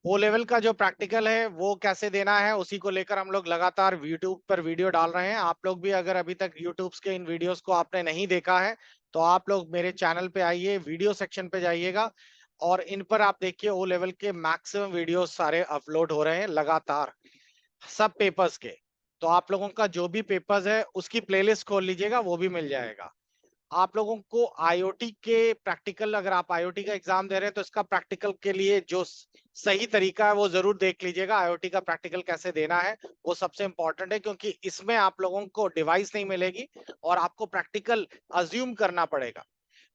O level का जो practical है वो कैसे देना है, उसी को लेकर हम लोग लगातार यूट्यूब पर वीडियो डाल रहे हैं। आप लोग भी अगर अभी तक यूट्यूब के इन वीडियोस को आपने नहीं देखा है, तो आप लोग मेरे चैनल पे आइए, वीडियो सेक्शन पे जाइएगा और इन पर आप देखिए ओ लेवल के मैक्सिमम वीडियोस सारे अपलोड हो रहे हैं लगातार, सब पेपर्स के। तो आप लोगों का जो भी पेपर्स है उसकी प्लेलिस्ट खोल लीजिएगा, वो भी मिल जाएगा। आप लोगों को आईओटी के प्रैक्टिकल, अगर आप आईओटी का एग्जाम दे रहे हैं तो इसका प्रैक्टिकल के लिए जो सही तरीका है वो जरूर देख लीजिएगा। आईओटी का प्रैक्टिकल कैसे देना है वो सबसे इंपॉर्टेंट है, क्योंकि इसमें आप लोगों को डिवाइस नहीं मिलेगी और आपको प्रैक्टिकल अज्यूम करना पड़ेगा।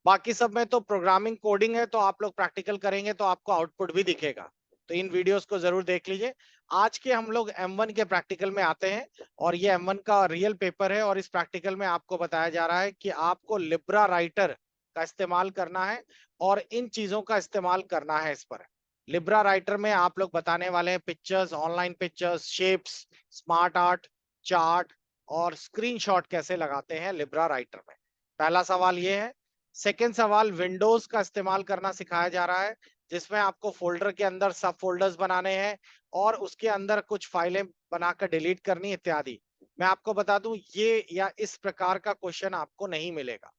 बाकी सब में तो प्रोग्रामिंग कोडिंग है, तो आप लोग प्रैक्टिकल करेंगे तो आपको आउटपुट भी दिखेगा। तो इन वीडियोस को जरूर देख लीजिए। आज के हम लोग M1 के प्रैक्टिकल में आते हैं और ये M1 का रियल पेपर है और इस प्रैक्टिकल में आपको बताया जा रहा है कि आपको लिब्रा राइटर का इस्तेमाल करना है और इन चीजों का इस्तेमाल करना है इस पर। लिब्रा राइटर में आप लोग बताने वाले हैं pictures, online pictures, shapes, smart art, chart और स्क्रीनशॉट कैसे लगाते हैं लिब्रा राइटर में। पहला सवाल ये है। सेकेंड सवाल, विंडोज का इस्तेमाल करना सिखाया जा रहा है, जिसमें आपको फोल्डर के अंदर सब फोल्डर्स बनाने हैं और उसके अंदर कुछ फाइलें बनाकर डिलीट करनी इत्यादि। मैं आपको बता दूं, ये या इस प्रकार का क्वेश्चन आपको नहीं मिलेगा।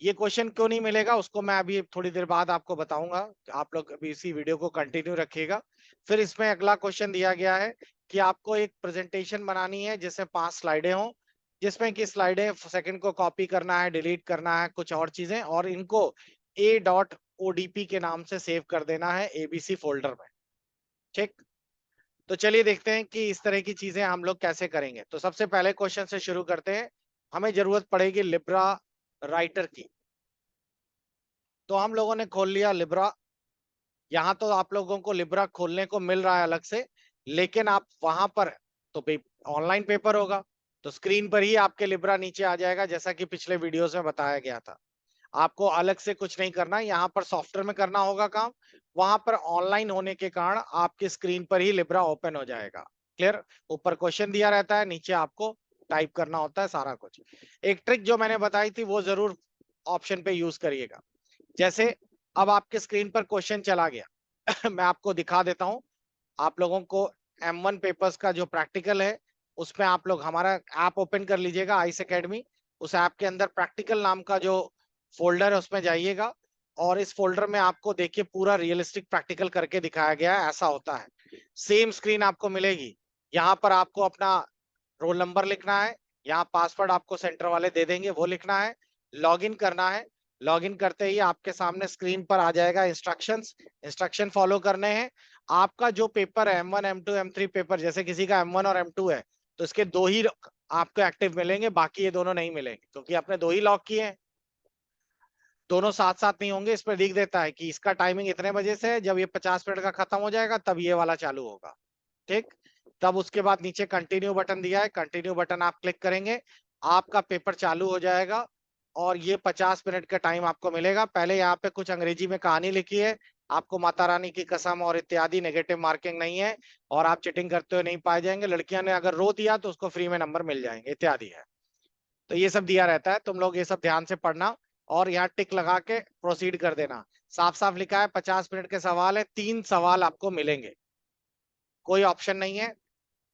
ये क्वेश्चन क्यों नहीं मिलेगा उसको मैं अभी थोड़ी देर बाद आपको बताऊंगा। आप लोग अभी इसी वीडियो को कंटिन्यू रखिएगा। फिर इसमें अगला क्वेश्चन दिया गया है कि आपको एक प्रेजेंटेशन बनानी है जिसमें 5 स्लाइडें हों, जिसमें कि स्लाइडें सेकंड को कॉपी करना है, डिलीट करना है, कुछ और चीजें, और इनको a.odp के नाम से सेव कर देना है एबीसी फोल्डर में। ठीक। तो चलिए देखते हैं कि इस तरह की चीजें हम लोग कैसे करेंगे। तो सबसे पहले क्वेश्चन से शुरू करते हैं। हमें जरूरत पड़ेगी लिब्रा राइटर की। तो हम लोगों ने खोल लिया लिब्रा। यहाँ तो आप लोगों को लिब्रा खोलने को मिल रहा है अलग से, लेकिन आप वहां पर तो ऑनलाइन पेपर होगा, तो स्क्रीन पर ही आपके लिब्रा नीचे आ जाएगा, जैसा कि पिछले वीडियोस में बताया गया था। आपको अलग से कुछ नहीं करना, यहाँ पर सॉफ्टवेयर में करना होगा काम। वहां पर ऑनलाइन होने के कारण आपके स्क्रीन पर ही लिब्रा ओपन हो जाएगा। क्लियर। ऊपर क्वेश्चन दिया रहता है, नीचे आपको टाइप करना होता है सारा कुछ। एक ट्रिक जो मैंने बताई थी वो जरूर ऑप्शन पे यूज करिएगा। जैसे अब आपके स्क्रीन पर क्वेश्चन चला गया मैं आपको दिखा देता हूं। आप लोगों को M1 पेपर्स का जो प्रैक्टिकल है उसमें आप लोग हमारा ऐप ओपन कर लीजिएगा, आइस एकेडमी। उस ऐप के अंदर प्रैक्टिकल नाम का जो फोल्डर है उसमें जाइएगा और इस फोल्डर में आपको देखिए पूरा रियलिस्टिक प्रैक्टिकल करके दिखाया गया है, ऐसा होता है। सेम स्क्रीन आपको मिलेगी। यहाँ पर आपको अपना रोल नंबर लिखना है, यहाँ पासवर्ड आपको सेंटर वाले दे देंगे वो लिखना है, लॉगिन करना है। लॉगिन करते ही आपके सामने स्क्रीन पर आ जाएगा इंस्ट्रक्शंस, इंस्ट्रक्शन फॉलो करने हैं। आपका जो पेपर है M1 M2 M3 पेपर, जैसे किसी का M1 और M2 है तो इसके दो ही आपको एक्टिव मिलेंगे, बाकी ये दोनों नहीं मिलेंगे, क्योंकि आपने दो ही लॉक किए हैं। दोनों साथ साथ नहीं होंगे। इस पर लिख देता है कि इसका टाइमिंग इतने बजे से है, जब ये 50 मिनट का खत्म हो जाएगा तब ये वाला चालू होगा। ठीक। तब उसके बाद नीचे कंटिन्यू बटन दिया है, कंटिन्यू बटन आप क्लिक करेंगे, आपका पेपर चालू हो जाएगा और ये 50 मिनट का टाइम आपको मिलेगा। पहले यहाँ पे कुछ अंग्रेजी में कहानी लिखी है, आपको माता रानी की कसम और इत्यादि, नेगेटिव मार्किंग नहीं है और आप चिटिंग करते हुए नहीं पाए जाएंगे। लड़कियां ने अगर रो दिया तो उसको फ्री में नंबर मिल जाएंगे इत्यादि है। तो ये सब दिया रहता है, तुम लोग ये सब ध्यान से पढ़ना और यहाँ टिक लगा के प्रोसीड कर देना। साफ साफ लिखा है 50 मिनट के सवाल है, 3 सवाल आपको मिलेंगे, कोई ऑप्शन नहीं है।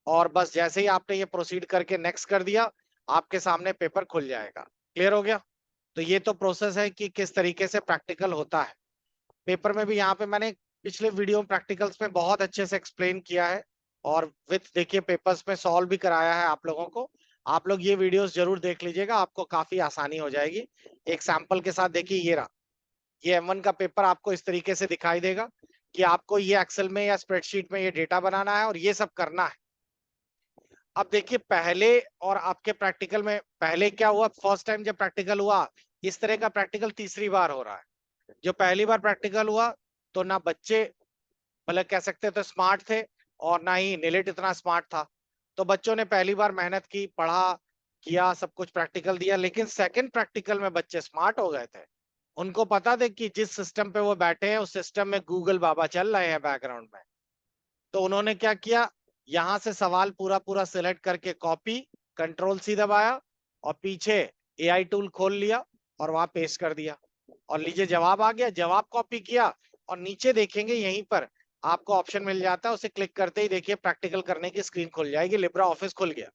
और बस जैसे ही आपने ये प्रोसीड करके नेक्स्ट कर दिया, आपके सामने पेपर खुल जाएगा। क्लियर हो गया। तो ये तो प्रोसेस है कि किस तरीके से प्रैक्टिकल होता है। पेपर में भी यहाँ पे मैंने पिछले वीडियो प्रैक्टिकल्स में बहुत अच्छे से एक्सप्लेन किया है और विथ देखिए पेपर्स में सॉल्व भी कराया है आप लोगों को। आप लोग ये वीडियोस जरूर देख लीजिएगा, आपको काफी आसानी हो जाएगी। एक सैंपल के साथ देखिए, ये रहा, ये M1 का पेपर आपको इस तरीके से दिखाई देगा कि आपको ये एक्सेल में या स्प्रेडशीट में ये डेटा बनाना है और ये सब करना है। अब देखिए पहले और आपके प्रैक्टिकल में पहले क्या हुआ, फर्स्ट टाइम जब प्रैक्टिकल हुआ, इस तरह का प्रैक्टिकल तीसरी बार हो रहा है। जो पहली बार प्रैक्टिकल हुआ तो ना बच्चे, मतलब कह सकते तो स्मार्ट थे, और ना ही नीलिट इतना स्मार्ट था। तो बच्चों ने पहली बार मेहनत की, पढ़ा, किया, सब कुछ प्रैक्टिकल दिया, लेकिन सेकंड प्रैक्टिकल में बच्चे स्मार्ट हो गए थे। उनको पता था कि जिस सिस्टम पे वो बैठे हैं उस सिस्टम में गूगल बाबा चल रहे हैं बैकग्राउंड में। तो उन्होंने क्या किया, यहां से सवाल पूरा पूरा सिलेक्ट करके कॉपी, कंट्रोल सी दबाया और पीछे एआई टूल खोल लिया और वहां पेस्ट कर दिया और लीजिए जवाब आ गया। जवाब कॉपी किया और नीचे देखेंगे यहीं पर आपको ऑप्शन मिल जाता है, उसे क्लिक करते ही देखिए प्रैक्टिकल करने की स्क्रीन खुल जाएगी, लिब्रा ऑफिस खुल गया,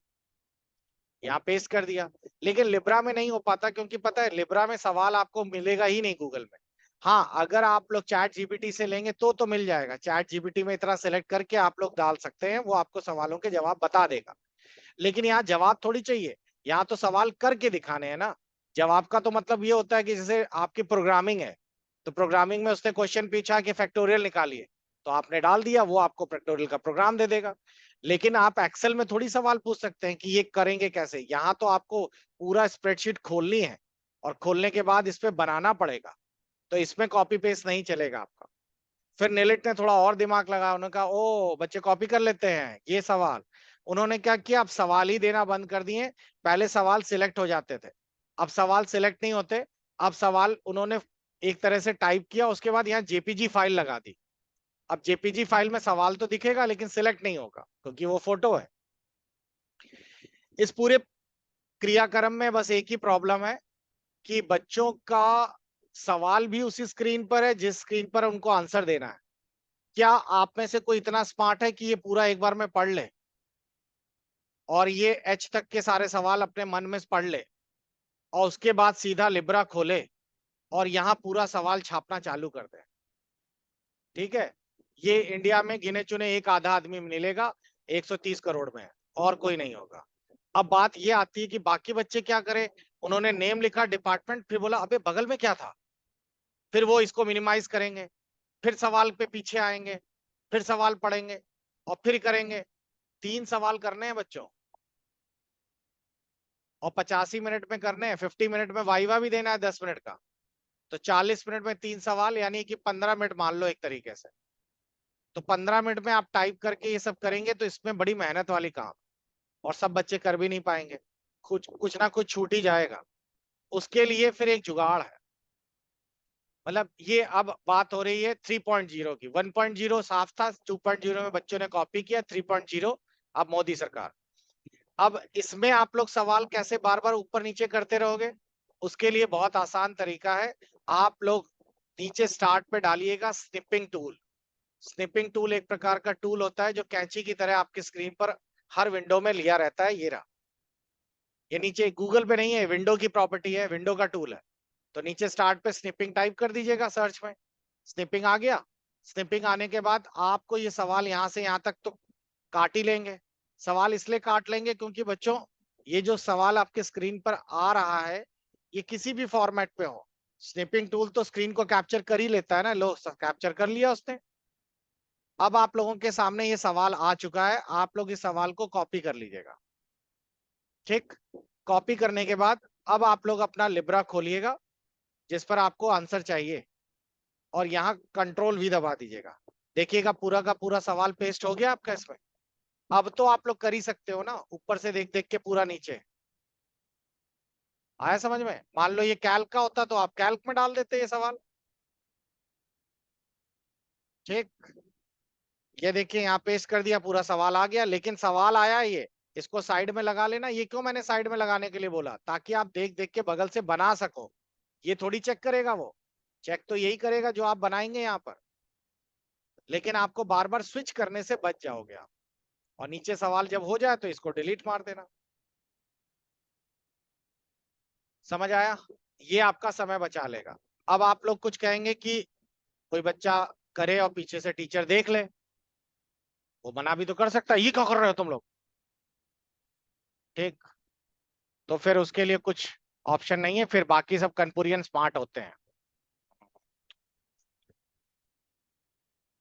यहाँ पेस्ट कर दिया। लेकिन लिब्रा में नहीं हो पाता, क्योंकि पता है लिब्रा में सवाल आपको मिलेगा ही नहीं गूगल में। हाँ, अगर आप लोग चैट जीपीटी से लेंगे तो मिल जाएगा। चैट जीपीटी में इतना सेलेक्ट करके आप लोग डाल सकते हैं, वो आपको सवालों के जवाब बता देगा। लेकिन यहाँ जवाब थोड़ी चाहिए, यहाँ तो सवाल करके दिखाने हैं ना। जवाब का तो मतलब ये होता है कि जैसे आपकी प्रोग्रामिंग है, तो प्रोग्रामिंग में उसने क्वेश्चन पूछा कि फैक्टोरियल निकालिए, तो आपने डाल दिया, वो आपको फैक्टोरियल का प्रोग्राम दे देगा। लेकिन आप एक्सेल में थोड़ी सवाल पूछ सकते हैं कि ये करेंगे कैसे। यहाँ तो आपको पूरा स्प्रेडशीट खोलनी है, और खोलने के बाद इस पे बनाना पड़ेगा, तो इसमें कॉपी पेस्ट नहीं चलेगा आपका। फिर नीलिट ने थोड़ा और दिमाग लगाया, उन्होंने कहा ओ बच्चे कॉपी कर लेते हैं ये सवाल। उन्होंने क्या किया, अब सवाल ही देना बंद कर दिए। पहले सवाल सिलेक्ट हो जाते थे, अब सवाल सिलेक्ट नहीं होते। अब सवाल उन्होंने एक तरह से टाइप किया, उसके बाद यहाँ जेपीजी फाइल लगा दी। अब जेपीजी फाइल में सवाल तो दिखेगा लेकिन सिलेक्ट नहीं होगा, क्योंकि वो फोटो है। इस पूरे क्रियाक्रम में बस एक ही प्रॉब्लम है कि बच्चों का सवाल भी उसी स्क्रीन पर है जिस स्क्रीन पर उनको आंसर देना है। क्या आप में से कोई इतना स्मार्ट है कि ये पूरा एक बार में पढ़ ले, और ये एच तक के सारे सवाल अपने मन में पढ़ ले, और उसके बाद सीधा लिब्रा खोले और यहाँ पूरा सवाल छापना चालू कर दे? ठीक है, ये इंडिया में गिने चुने एक आधा आदमी मिलेगा, 130 करोड़ में है, और कोई नहीं होगा। अब बात ये आती है कि बाकी बच्चे क्या करें। उन्होंने नेम लिखा, डिपार्टमेंट, फिर बोला अबे बगल में क्या था। फिर वो इसको मिनिमाइज करेंगे, फिर सवाल पे पीछे आएंगे, फिर सवाल पढ़ेंगे, और फिर करेंगे। 3 सवाल करने हैं बच्चों, और 85 मिनट में करने हैं। 50 मिनट में वाइवा भी देना है 10 मिनट का, तो 40 मिनट में 3 सवाल, यानी कि 15 मिनट मान लो एक तरीके से। तो 15 मिनट में आप टाइप करके ये सब करेंगे, तो इसमें बड़ी मेहनत वाली काम, और सब बच्चे कर भी नहीं पाएंगे, कुछ कुछ ना कुछ छूट ही जाएगा। उसके लिए फिर एक जुगाड़ है। मतलब ये अब बात हो रही है 3.0 की। 1.0 साफ था, 2.0 में बच्चों ने कॉपी किया, 3.0 अब मोदी सरकार। अब इसमें आप लोग सवाल कैसे बार बार ऊपर नीचे करते रहोगे? उसके लिए बहुत आसान तरीका है। आप लोग नीचे स्टार्ट पे डालिएगा स्निपिंग टूल। स्निपिंग टूल एक प्रकार का टूल होता है जो कैंची की तरह आपकी स्क्रीन पर हर विंडो में लिया रहता है। ये रहा, ये नीचे गूगल पे नहीं है, विंडो की प्रॉपर्टी है, विंडो का टूल है। तो नीचे स्टार्ट पे स्निपिंग टाइप कर दीजिएगा सर्च में। स्निपिंग आ गया। स्निपिंग आने के बाद आपको ये सवाल यहाँ से यहाँ तक तो काट ही लेंगे। सवाल इसलिए काट लेंगे क्योंकि बच्चों ये जो सवाल आपके स्क्रीन पर आ रहा है, ये किसी भी फॉर्मेट पे हो, स्निपिंग टूल तो स्क्रीन को कैप्चर कर ही लेता है ना। लो कैप्चर कर लिया उसने। अब आप लोगों के सामने ये सवाल आ चुका है, आप लोग इस सवाल को कॉपी कर लीजिएगा। ठीक, कॉपी करने के बाद अब आप लोग अपना लिब्रा खोलिएगा जिस पर आपको आंसर चाहिए, और यहाँ कंट्रोल भी दबा दीजिएगा। देखिएगा पूरा का पूरा सवाल पेस्ट हो गया आपका इसमें। अब तो आप लोग कर ही सकते हो ना, ऊपर से देख देख के पूरा नीचे। आया समझ में? मान लो ये कैल्क का होता तो आप कैल्क में डाल देते ये सवाल। ठीक, ये देखिए यहाँ पेस्ट कर दिया, पूरा सवाल आ गया। लेकिन सवाल आया ये, इसको साइड में लगा लेना। ये क्यों मैंने साइड में लगाने के लिए बोला? ताकि आप देख देख के बगल से बना सको। ये थोड़ी चेक करेगा वो, चेक तो यही करेगा जो आप बनाएंगे यहाँ पर। लेकिन आपको बार बार स्विच करने से बच जाओगे आप। और नीचे सवाल जब हो जाए तो इसको डिलीट मार देना। समझ आया? ये आपका समय बचा लेगा। अब आप लोग कुछ कहेंगे कि कोई बच्चा करे और पीछे से टीचर देख ले, वो मना भी तो कर सकता है, ये क्या कर रहे हो तुम लोग। ठीक, तो फिर उसके लिए कुछ ऑप्शन नहीं है, फिर बाकी सब कनपुरियन स्मार्ट होते हैं।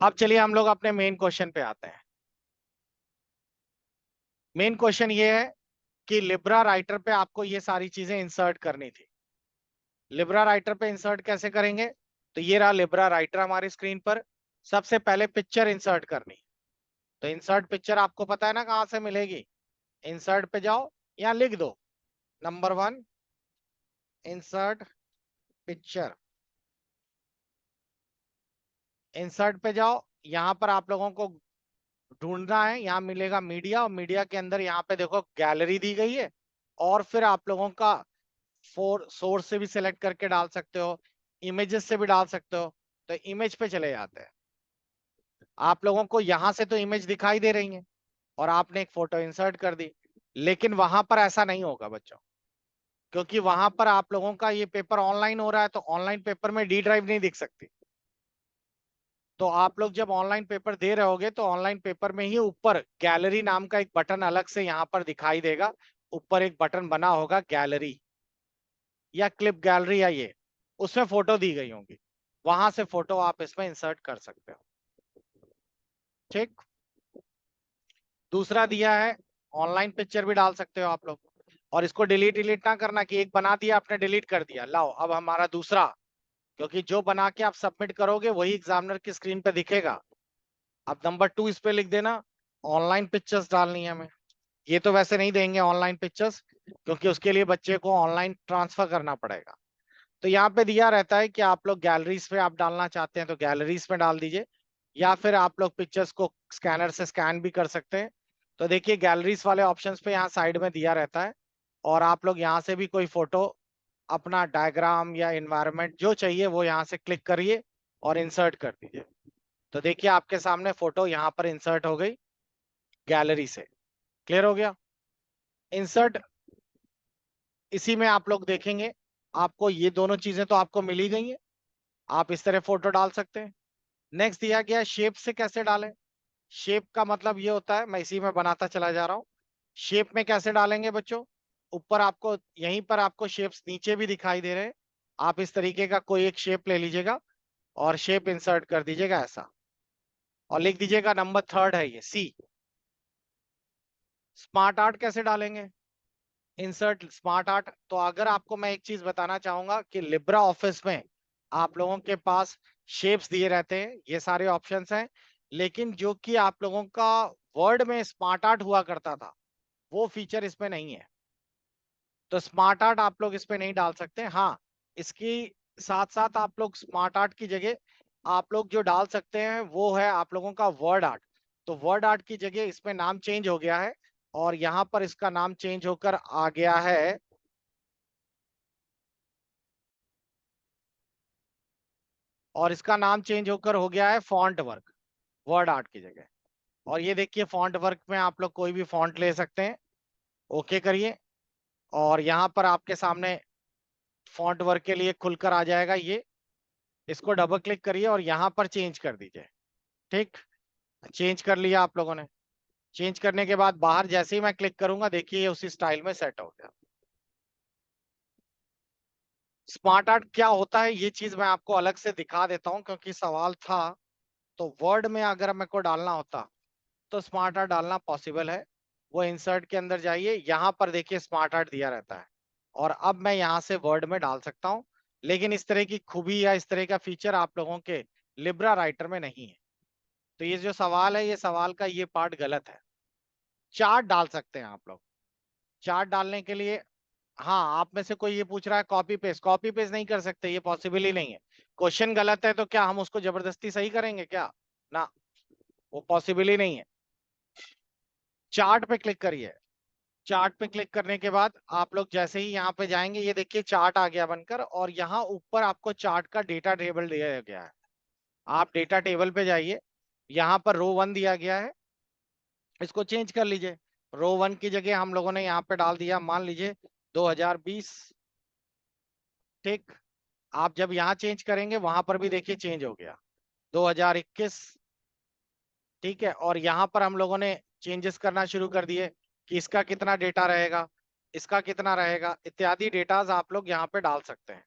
अब चलिए हम लोग अपने मेन क्वेश्चन पे आते हैं। मेन क्वेश्चन ये है कि लिब्रा राइटर पे आपको ये सारी चीजें इंसर्ट करनी थी। लिब्रा राइटर पे इंसर्ट कैसे करेंगे? तो ये रहा लिब्रा राइटर हमारी स्क्रीन पर। सबसे पहले पिक्चर इंसर्ट करनी। तो इंसर्ट पिक्चर आपको पता है ना कहाँ से मिलेगी। इंसर्ट पे जाओ, यहाँ लिख दो नंबर 1 इंसर्ट पिक्चर। इंसर्ट पे जाओ, यहाँ पर आप लोगों को ढूंढना है, यहाँ मिलेगा मीडिया, और मीडिया के अंदर यहाँ पे देखो गैलरी दी गई है। और फिर आप लोगों का सोर्स से भी सिलेक्ट करके डाल सकते हो, इमेजेस से भी डाल सकते हो। तो इमेज पे चले जाते हैं। आप लोगों को यहां से तो इमेज दिखाई दे रही है और आपने एक फोटो इंसर्ट कर दी, लेकिन वहां पर ऐसा नहीं होगा बच्चों, क्योंकि वहां पर आप लोगों का ये पेपर ऑनलाइन हो रहा है, तो ऑनलाइन पेपर में डी ड्राइव नहीं दिख सकती। तो आप लोग जब ऑनलाइन पेपर दे रहे होगे तो ऑनलाइन पेपर में ही ऊपर गैलरी नाम का एक बटन अलग से यहाँ पर दिखाई देगा। ऊपर एक बटन बना होगा गैलरी या क्लिप गैलरी या ये, उसमें फोटो दी गई होंगी, वहां से फोटो आप इसमें इंसर्ट कर सकते हो। ठीक। दूसरा दिया है, ऑनलाइन पिक्चर भी डाल सकते हो आप लोग, और इसको डिलीट डिलीट ना करना कि एक बना दिया आपने डिलीट कर दिया। लाओ अब हमारा दूसरा, क्योंकि जो बना के आप सबमिट करोगे वही एग्जामिनर की स्क्रीन पे दिखेगा। अब नंबर 2 इस पे लिख देना, ऑनलाइन पिक्चर्स डालनी है हमें। ये तो वैसे नहीं देंगे ऑनलाइन पिक्चर्स, क्योंकि उसके लिए बच्चे को ऑनलाइन ट्रांसफर करना पड़ेगा। तो यहाँ पे दिया रहता है कि आप लोग गैलरीज पे आप डालना चाहते हैं तो गैलरीज में डाल दीजिए, या फिर आप लोग पिक्चर्स को स्कैनर से स्कैन भी कर सकते हैं। तो देखिए गैलरीज वाले ऑप्शंस पे यहाँ साइड में दिया रहता है, और आप लोग यहाँ से भी कोई फोटो, अपना डायग्राम या एनवायरनमेंट जो चाहिए वो यहाँ से क्लिक करिए और इंसर्ट कर दीजिए। तो देखिए आपके सामने फोटो यहाँ पर इंसर्ट हो गई गैलरी से। क्लियर हो गया इंसर्ट। इसी में आप लोग देखेंगे, आपको ये दोनों चीजें तो आपको मिल ही गई हैं, आप इस तरह फोटो डाल सकते हैं। नेक्स्ट दिया गया शेप से कैसे डालें। शेप का मतलब ये होता है, मैं इसी में बनाता चला जा रहा हूँ। शेप में कैसे डालेंगे बच्चों, ऊपर आपको यहीं पर आपको शेप्स नीचे भी दिखाई दे रहे हैं, आप इस तरीके का कोई एक शेप ले लीजिएगा और शेप इंसर्ट कर दीजिएगा ऐसा, और लिख दीजिएगा नंबर 3 है ये सी। स्मार्ट आर्ट कैसे डालेंगे, इंसर्ट स्मार्ट आर्ट। तो अगर आपको मैं एक चीज बताना चाहूंगा कि लिब्रा ऑफिस में आप लोगों के पास शेप्स दिए रहते हैं, ये सारे ऑप्शंस हैं, लेकिन जो कि आप लोगों का वर्ड में स्मार्ट आर्ट हुआ करता था वो फीचर इसमें नहीं है। तो स्मार्ट आर्ट आप लोग इस पे नहीं डाल सकते। हाँ, इसकी साथ साथ आप लोग स्मार्ट आर्ट की जगह आप लोग जो डाल सकते हैं वो है आप लोगों का वर्ड आर्ट। तो वर्ड आर्ट की जगह इसमें नाम चेंज हो गया है, और यहाँ पर इसका नाम चेंज होकर आ गया है, और इसका नाम चेंज होकर हो गया है फॉन्ट वर्क, वर्ड आर्ट की जगह। और ये देखिए फॉन्ट वर्क में आप लोग कोई भी फॉन्ट ले सकते हैं। ओके करिए, और यहाँ पर आपके सामने फॉन्ट वर्क के लिए खुलकर आ जाएगा ये, इसको डबल क्लिक करिए और यहाँ पर चेंज कर दीजिए। ठीक, चेंज कर लिया आप लोगों ने। चेंज करने के बाद बाहर जैसे ही मैं क्लिक करूंगा देखिए ये उसी स्टाइल में सेट हो गया। स्मार्ट आर्ट क्या होता है ये चीज मैं आपको अलग से दिखा देता हूँ, क्योंकि सवाल था। तो वर्ड में अगर मेरे को डालना होता तो स्मार्ट आर्ट डालना पॉसिबल है। वो इंसर्ट के अंदर जाइए, यहाँ पर देखिए स्मार्ट आर्ट दिया रहता है, और अब मैं यहाँ से वर्ड में डाल सकता हूँ। लेकिन इस तरह की खूबी या इस तरह का फीचर आप लोगों के लिब्रा राइटर में नहीं है। तो ये जो सवाल है, ये सवाल का ये पार्ट गलत है। चार्ट डाल सकते हैं आप लोग। चार्ट डालने के लिए, हाँ, आप में से कोई ये पूछ रहा है कॉपी पेस्ट, कॉपी पेस्ट नहीं कर सकते, ये पॉसिबल ही नहीं है। क्वेश्चन गलत है तो क्या हम उसको जबरदस्ती सही करेंगे क्या, ना, वो पॉसिबल ही नहीं है। चार्ट पे क्लिक करिए। चार्ट पे क्लिक करने के बाद आप लोग जैसे ही यहाँ पे जाएंगे ये देखिए चार्ट आ गया बनकर, और यहाँ ऊपर आपको चार्ट का डेटा टेबल दिया गया है। आप डेटा टेबल पे जाइए, यहाँ पर रो 1 दिया गया है, इसको चेंज कर लीजिए। रो 1 की जगह हम लोगों ने यहाँ पे डाल दिया मान लीजिए 2020। ठीक, आप जब यहाँ चेंज करेंगे वहां पर भी देखिए चेंज हो गया 2021। ठीक है, और यहाँ पर हम लोगों ने चेंजेस करना शुरू कर दिए कि इसका कितना डेटा रहेगा, इसका कितना रहेगा, इत्यादि डेटाज आप लोग यहाँ पे डाल सकते हैं।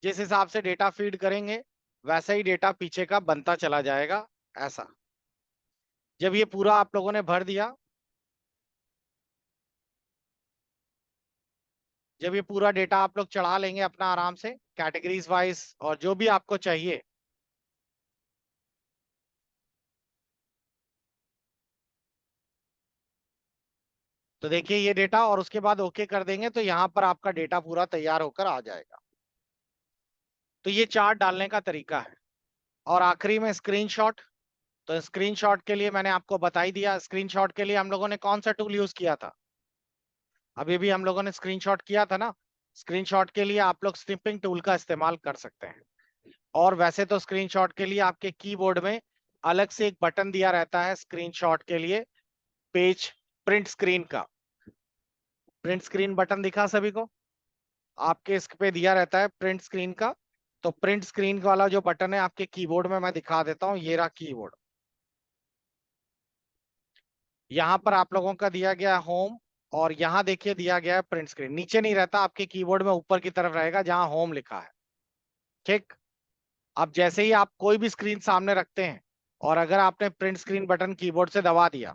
जिस हिसाब से डेटा फीड करेंगे वैसा ही डेटा पीछे का बनता चला जाएगा ऐसा। जब ये पूरा आप लोगों ने भर दिया, जब ये पूरा डेटा आप लोग चढ़ा लेंगे अपना आराम से कैटेगरीज वाइज और जो भी आपको चाहिए, तो देखिए ये डेटा, और उसके बाद ओके कर देंगे तो यहाँ पर आपका डेटा पूरा तैयार होकर आ जाएगा। तो ये चार्ट डालने का तरीका है। और आखिरी में स्क्रीनशॉट। तो स्क्रीनशॉट के लिए मैंने आपको बता ही दिया, स्क्रीनशॉट के लिए हम लोगों ने कौन सा टूल यूज किया था, अभी भी हम लोगों ने स्क्रीनशॉट किया था ना। स्क्रीनशॉट के लिए आप लोग स्निपिंग टूल का इस्तेमाल कर सकते हैं। और वैसे तो स्क्रीनशॉट के लिए आपके कीबोर्ड में अलग से एक बटन दिया रहता है स्क्रीनशॉट के लिए, पेज प्रिंट स्क्रीन का। प्रिंट स्क्रीन बटन दिखा सभी को? आपके इस पे दिया रहता है प्रिंट स्क्रीन का। तो प्रिंट स्क्रीन वाला जो बटन है आपके कीबोर्ड में, मैं दिखा देता हूं, ये रहा कीबोर्ड। यहाँ पर आप लोगों का दिया गया होम, और यहाँ देखिए दिया गया है प्रिंट स्क्रीन। नीचे नहीं रहता आपके कीबोर्ड में, ऊपर की तरफ रहेगा जहां होम लिखा है। ठीक। अब जैसे ही आप कोई भी स्क्रीन सामने रखते हैं, और अगर आपने प्रिंट स्क्रीन बटन कीबोर्ड से दबा दिया,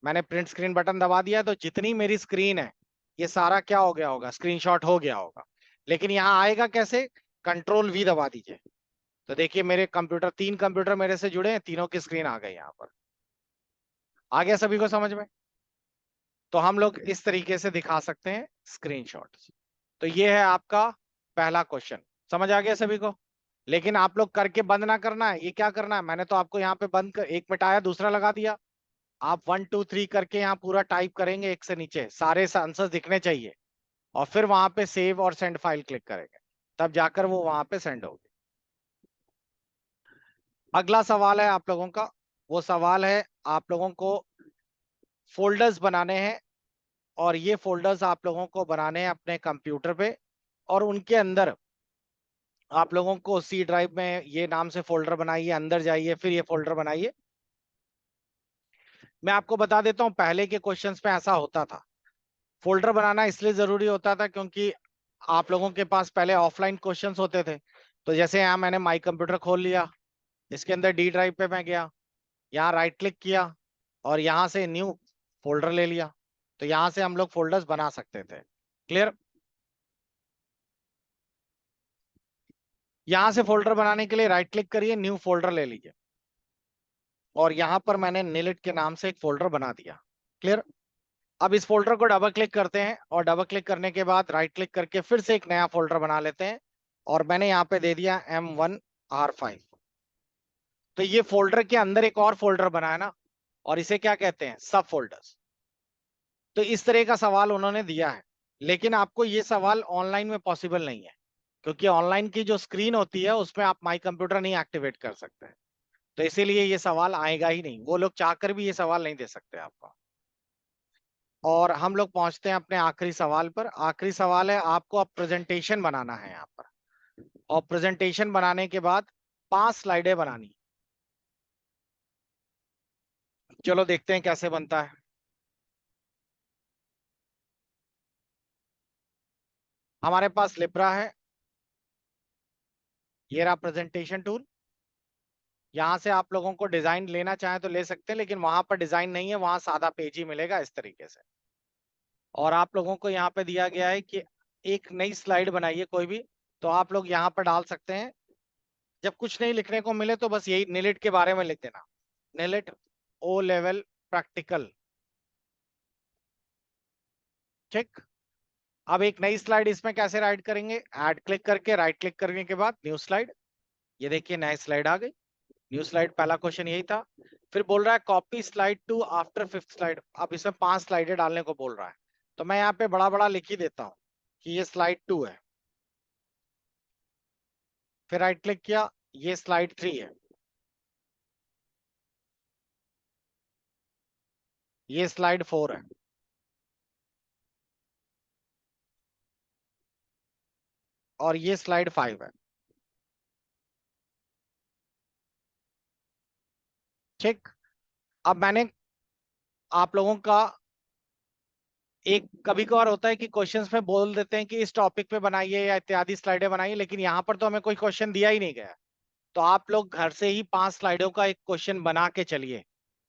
मैंने प्रिंट स्क्रीन बटन दबा दिया, तो जितनी मेरी स्क्रीन है ये सारा क्या हो गया होगा, स्क्रीनशॉट हो गया होगा। लेकिन यहाँ आएगा कैसे? कंट्रोल वी दबा दीजिए, तो देखिए मेरे कंप्यूटर, 3 कंप्यूटर मेरे से जुड़े हैं, तीनों की स्क्रीन आ गई यहाँ पर। आ गया सभी को समझ में? तो हम लोग इस तरीके से दिखा सकते हैं स्क्रीनशॉट्स। तो ये है आपका पहला क्वेश्चन। समझ आ गया सभी को? लेकिन आप लोग करके बंद ना करना है। ये क्या करना है, मैंने तो आपको यहाँ पे बंद कर, एक मिटाया दूसरा लगा दिया। आप 1 2 3 करके यहाँ पूरा टाइप करेंगे, एक से नीचे सारे आंसर्स दिखने चाहिए, और फिर वहां पे सेव और सेंड फाइल क्लिक करेंगे, तब जाकर वो वहां पे सेंड होगी। अगला सवाल है आप लोगों का, वो सवाल है आप लोगों को फोल्डर्स बनाने हैं, और ये फोल्डर्स आप लोगों को बनाने हैं अपने कंप्यूटर पे, और उनके अंदर आप लोगों को सी ड्राइव में ये नाम से फोल्डर बनाइए, अंदर जाइए, फिर ये फोल्डर बनाइए। मैं आपको बता देता हूं, पहले के क्वेश्चंस में ऐसा होता था। फोल्डर बनाना इसलिए जरूरी होता था क्योंकि आप लोगों के पास पहले ऑफलाइन क्वेश्चंस होते थे। तो जैसे यहाँ मैंने माई कंप्यूटर खोल लिया, इसके अंदर डी ड्राइव पे मैं गया, यहाँ राइट क्लिक किया, और यहाँ से न्यू फोल्डर ले लिया। तो यहाँ से हम लोग फोल्डर्स बना सकते थे। क्लियर? यहाँ से फोल्डर बनाने के लिए राइट क्लिक करिए, न्यू फोल्डर ले लीजिए, और यहाँ पर मैंने निलिट के नाम से एक फोल्डर बना दिया। क्लियर? अब इस फोल्डर को डबल क्लिक करते हैं, और डबल क्लिक करने के बाद राइट क्लिक करके फिर से एक नया फोल्डर बना लेते हैं, और मैंने यहाँ पे दे दिया M1R5। तो ये फोल्डर के अंदर एक और फोल्डर बना है ना, और इसे क्या कहते हैं, सब फोल्डर्स। तो इस तरह का सवाल उन्होंने दिया है, लेकिन आपको ये सवाल ऑनलाइन में पॉसिबल नहीं है, क्योंकि ऑनलाइन की जो स्क्रीन होती है उसमें आप माई कंप्यूटर नहीं एक्टिवेट कर सकते। तो इसीलिए ये सवाल आएगा ही नहीं, वो लोग चाहकर भी ये सवाल नहीं दे सकते आपको। और हम लोग पहुंचते हैं अपने आखिरी सवाल पर। आखिरी सवाल है, आपको अब प्रेजेंटेशन बनाना है यहाँ पर, और प्रेजेंटेशन बनाने के बाद 5 स्लाइडें बनानी। चलो देखते हैं कैसे बनता है। हमारे पास लिब्रा है, ये रहा प्रेजेंटेशन टूल। यहाँ से आप लोगों को डिजाइन लेना चाहे तो ले सकते हैं, लेकिन वहां पर डिजाइन नहीं है, वहां सादा पेज ही मिलेगा इस तरीके से। और आप लोगों को यहाँ पे दिया गया है कि एक नई स्लाइड बनाइए कोई भी, तो आप लोग यहाँ पर डाल सकते हैं। जब कुछ नहीं लिखने को मिले तो बस यही निलिट के बारे में लिख देना, निलिट ओ लेवल प्रैक्टिकल। ठीक। अब एक नई स्लाइड इसमें कैसे राइट करेंगे, ऐड क्लिक करके, राइट क्लिक करने के बाद न्यू स्लाइड। ये देखिए नई स्लाइड आ गई, न्यू स्लाइड। पहला क्वेश्चन यही था। फिर बोल रहा है copy slide to after 5th slide. अब इसमें 5 स्लाइडें डालने को बोल रहा है, तो मैं यहाँ पे बड़ा बड़ा लिख ही देता हूँ कि ये स्लाइड 2 है। फिर राइट क्लिक किया, ये स्लाइड 3 है, ये स्लाइड 4 है, और ये स्लाइड 5 है। ठीक। अब मैंने आप लोगों का एक, कभी कभार होता है कि क्वेश्चंस में बोल देते हैं कि इस टॉपिक पे बनाइए या इत्यादि स्लाइडें बनाइए, लेकिन यहाँ पर तो हमें कोई क्वेश्चन दिया ही नहीं गया। तो आप लोग घर से ही 5 स्लाइडों का एक क्वेश्चन बना के चलिए।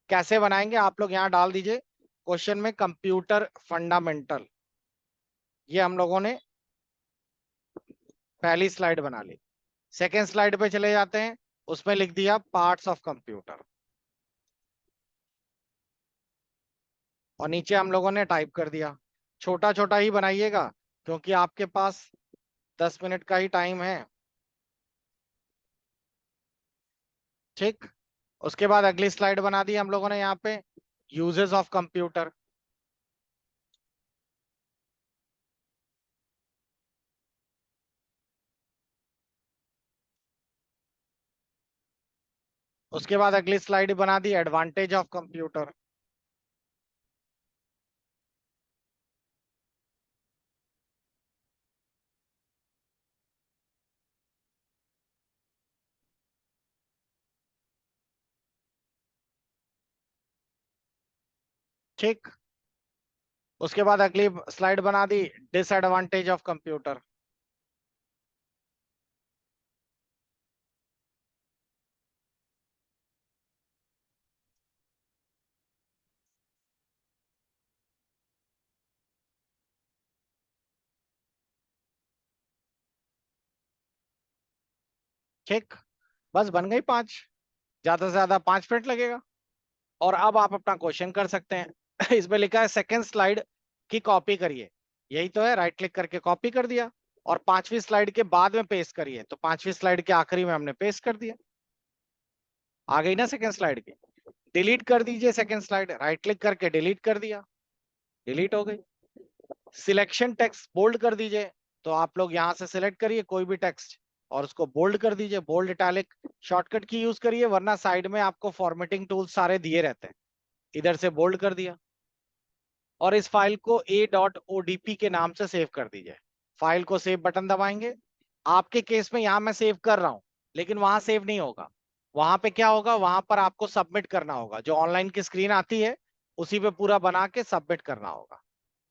कैसे बनाएंगे, आप लोग यहाँ डाल दीजिए क्वेश्चन में कंप्यूटर फंडामेंटल। ये हम लोगों ने पहली स्लाइड बना ली। सेकेंड स्लाइड पे चले जाते हैं, उसमें लिख दिया पार्ट्स ऑफ कंप्यूटर, और नीचे हम लोगों ने टाइप कर दिया। छोटा छोटा ही बनाइएगा, क्योंकि आपके पास 10 मिनट का ही टाइम है। ठीक। उसके बाद अगली स्लाइड बना दी हम लोगों ने यहाँ पे, यूजेस ऑफ कंप्यूटर। उसके बाद अगली स्लाइड बना दी एडवांटेज ऑफ कंप्यूटर। ठीक। उसके बाद अगली स्लाइड बना दी डिसएडवांटेज ऑफ कंप्यूटर। ठीक। बस बन गई पांच। ज्यादा से ज्यादा 5 मिनट लगेगा। और अब आप अपना क्वेश्चन कर सकते हैं। इसमें लिखा है सेकंड स्लाइड की कॉपी करिए। यही तो है, राइट क्लिक करके कॉपी कर दिया। और 5वीं स्लाइड के बाद में पेस्ट करिए, तो 5वीं स्लाइड के आखिरी में हमने पेस्ट कर दिया। आ गई ना सेकंड स्लाइड की। डिलीट कर दीजिए सेकंड स्लाइड, राइट क्लिक करके डिलीट कर दिया, डिलीट हो गई। सिलेक्शन टेक्स्ट बोल्ड कर दीजिए, तो आप लोग यहाँ से सिलेक्ट करिए कोई भी टेक्स्ट और उसको बोल्ड कर दीजिए, बोल्ड इटैलिक। शॉर्टकट की यूज करिए, वरना साइड में आपको फॉर्मेटिंग टूल सारे दिए रहते हैं। इधर से बोल्ड कर दिया। और इस फाइल को a.odp के नाम से सेव कर दीजिए। फाइल को सेव बटन दबाएंगे। आपके केस में यहाँ मैं सेव कर रहा हूँ, लेकिन वहां सेव नहीं होगा। वहां पे क्या होगा, वहां पर आपको सबमिट करना होगा। जो ऑनलाइन की स्क्रीन आती है उसी पे पूरा बना के सबमिट करना होगा।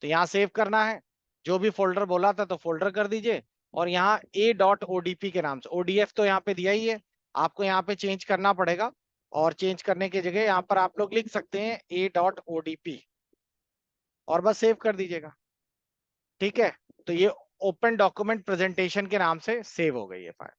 तो यहाँ सेव करना है। जो भी फोल्डर बोला था तो फोल्डर कर दीजिए। और यहाँ a.odp के नाम से, ओडीएफ तो यहाँ पे दिया ही है, आपको यहाँ पे चेंज करना पड़ेगा। और चेंज करने की जगह यहाँ पर आप लोग लिख सकते हैं a.odp और बस सेव कर दीजिएगा। ठीक है। तो ये ओपन डॉक्यूमेंट प्रेजेंटेशन के नाम से सेव हो गई है फाइल।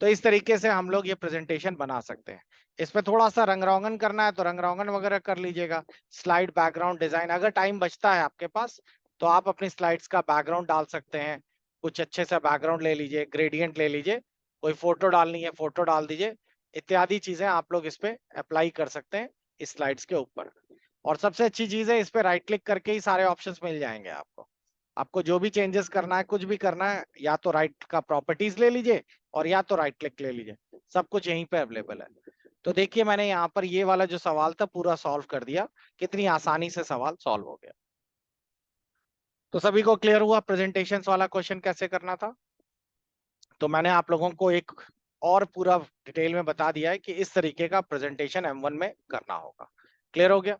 तो इस तरीके से हम लोग ये प्रेजेंटेशन बना सकते हैं। इसमें थोड़ा सा रंग रोगन करना है तो रंग रोगन वगैरह कर लीजिएगा। स्लाइड बैकग्राउंड डिजाइन, अगर टाइम बचता है आपके पास तो आप अपनी स्लाइड्स का बैकग्राउंड डाल सकते हैं। कुछ अच्छे से बैकग्राउंड ले लीजिए, ग्रेडियंट ले लीजिए, कोई फोटो डालनी है फोटो डाल दीजिए। इत्यादि चीजें आप लोग इस पे अप्लाई कर सकते हैं इस स्लाइड्स के ऊपर। और सबसे अच्छी चीज है, इस पे राइट क्लिक करके ही सारे ऑप्शंस मिल जाएंगे आपको। आपको जो भी चेंजेस करना है, कुछ भी करना है, या तो राइट का प्रॉपर्टीज ले लीजिए और या तो राइट क्लिक ले लीजिए। सब कुछ यहीं पे अवेलेबल है। तो देखिए मैंने यहाँ पर ये वाला जो सवाल था पूरा सॉल्व कर दिया। कितनी आसानी से सवाल सॉल्व हो गया। तो सभी को क्लियर हुआ प्रेजेंटेशन वाला क्वेश्चन कैसे करना था। तो मैंने आप लोगों को एक और पूरा डिटेल में बता दिया है कि इस तरीके का प्रेजेंटेशन M1 में करना होगा। क्लियर हो गया।